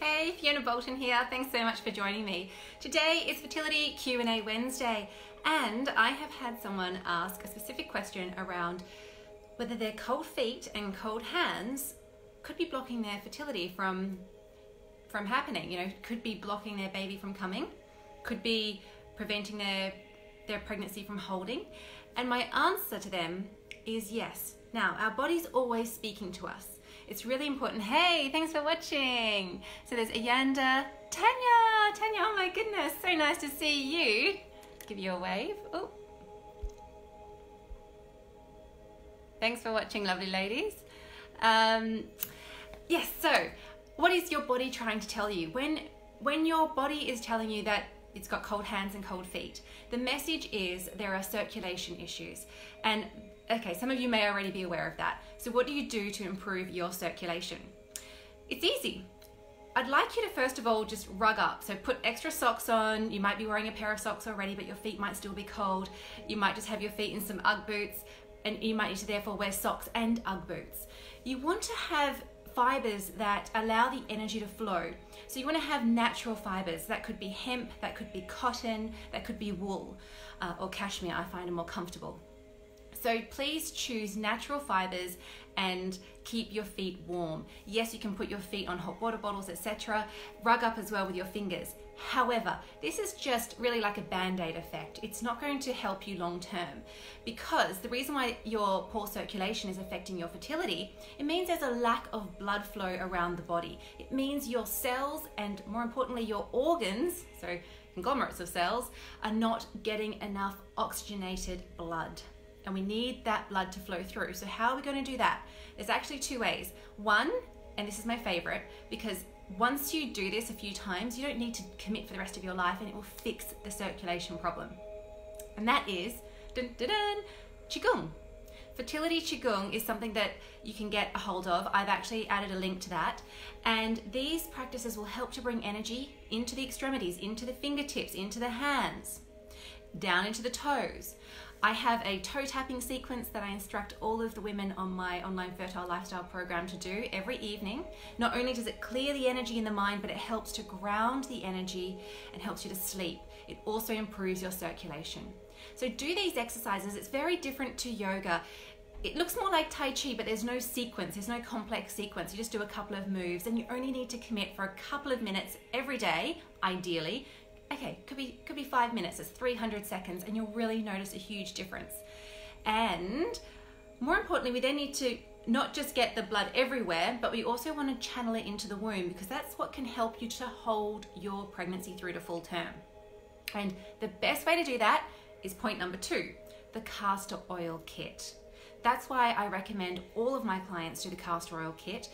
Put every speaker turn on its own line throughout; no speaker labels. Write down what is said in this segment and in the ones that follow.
Hey, Fiona Bolton here. Thanks so much for joining me. Today is Fertility Q&A Wednesday, and I have had someone ask a specific question around whether their cold feet and cold hands could be blocking their fertility from happening. You know, could be blocking their baby from coming, could be preventing their pregnancy from holding. And my answer to them is yes. Now, our body's always speaking to us. It's really important. Hey, thanks for watching. So there's Ayanda, Tanya, oh my goodness, so nice to see you. Give you a wave. Oh. Thanks for watching, lovely ladies. Yes, so what is your body trying to tell you? When your body is telling you that it's got cold hands and cold feet, the message is there are circulation issues. And okay, some of you may already be aware of that. So what do you do to improve your circulation? It's easy. I'd like you to first of all just rug up. So put extra socks on. You might be wearing a pair of socks already, but your feet might still be cold. You might just have your feet in some Ugg boots, and you might need to therefore wear socks and Ugg boots. You want to have fibers that allow the energy to flow. So you want to have natural fibers. That could be hemp, that could be cotton, that could be wool, or cashmere. I find them more comfortable. So please choose natural fibers and keep your feet warm. Yes, you can put your feet on hot water bottles, etc. Rug up as well with your fingers. However, this is just really like a band-aid effect. It's not going to help you long term, because the reason why your poor circulation is affecting your fertility, it means there's a lack of blood flow around the body. It means your cells, and more importantly your organs, so conglomerates of cells, are not getting enough oxygenated blood. And we need that blood to flow through. So how are we going to do that? There's actually two ways. One, and this is my favorite, because once you do this a few times, you don't need to commit for the rest of your life, and it will fix the circulation problem. And that is Qigong. Fertility Qigong is something that you can get a hold of. I've actually added a link to that. And these practices will help to bring energy into the extremities, into the fingertips, into the hands, down into the toes. I have a toe tapping sequence that I instruct all of the women on my online fertile lifestyle program to do every evening. Not only does it clear the energy in the mind, but it helps to ground the energy and helps you to sleep. It also improves your circulation. So do these exercises. It's very different to yoga. It looks more like Tai Chi, but there's no sequence, there's no complex sequence. You just do a couple of moves, and you only need to commit for a couple of minutes every day, ideally. Okay, could be 5 minutes, it's 300 seconds, and you'll really notice a huge difference. And more importantly, we then need to not just get the blood everywhere, but we also want to channel it into the womb, because that's what can help you to hold your pregnancy through to full term. And the best way to do that is point number 2, the castor oil kit. That's why I recommend all of my clients do the castor oil kit.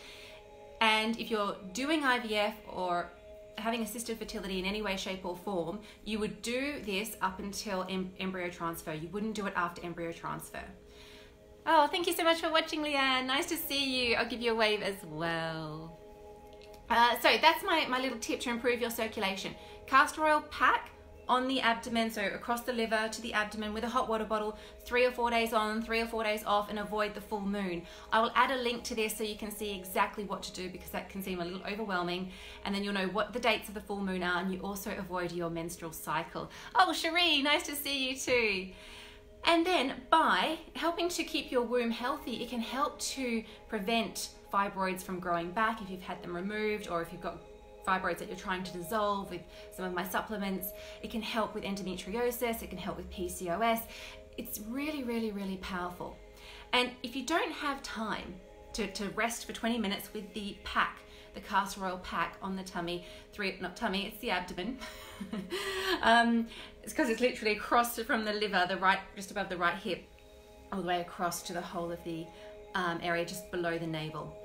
And if you're doing IVF or having assisted fertility in any way, shape or form, you would do this up until embryo transfer. You wouldn't do it after embryo transfer. Oh, thank you so much for watching, Leanne. Nice to see you. I'll give you a wave as well. So that's my little tip to improve your circulation. Castor oil pack on the abdomen, so across the liver to the abdomen with a hot water bottle, 3 or 4 days on, 3 or 4 days off, and avoid the full moon. I will add a link to this so you can see exactly what to do, because that can seem a little overwhelming, and then you'll know what the dates of the full moon are, and you also avoid your menstrual cycle. Oh, Cherie, nice to see you too. And then by helping to keep your womb healthy, it can help to prevent fibroids from growing back if you've had them removed, or if you've got fibroids that you're trying to dissolve with some of my supplements. It can help with endometriosis, it can help with PCOS. It's really, really, really powerful. And if you don't have time to rest for 20 minutes with the pack, the castor oil pack on the tummy, not tummy, it's the abdomen. It's because it's literally across from the liver, just above the right hip, all the way across to the whole of the area just below the navel.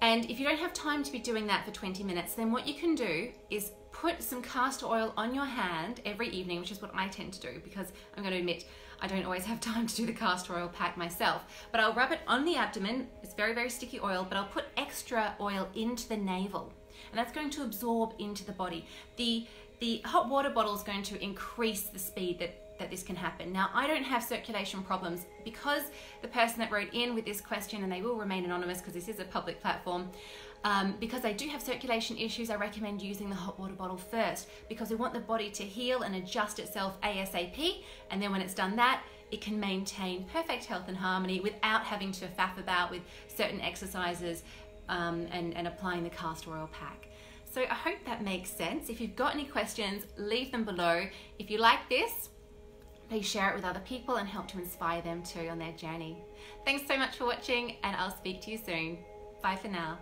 And if you don't have time to be doing that for 20 minutes, then what you can do is put some castor oil on your hand every evening, which is what I tend to do, because I'm going to admit I don't always have time to do the castor oil pack myself. But I'll rub it on the abdomen. It's very, very sticky oil, but I'll put extra oil into the navel, and that's going to absorb into the body. The hot water bottle is going to increase the speed that this can happen. Now, I don't have circulation problems, because the person that wrote in with this question, and they will remain anonymous because this is a public platform, Because they do have circulation issues, I recommend using the hot water bottle first, because we want the body to heal and adjust itself ASAP, and then when it's done that, it can maintain perfect health and harmony without having to faff about with certain exercises and applying the castor oil pack. So I hope that makes sense. If you've got any questions, leave them below. If you like this, please share it with other people and help to inspire them too on their journey. Thanks so much for watching, and I'll speak to you soon. Bye for now.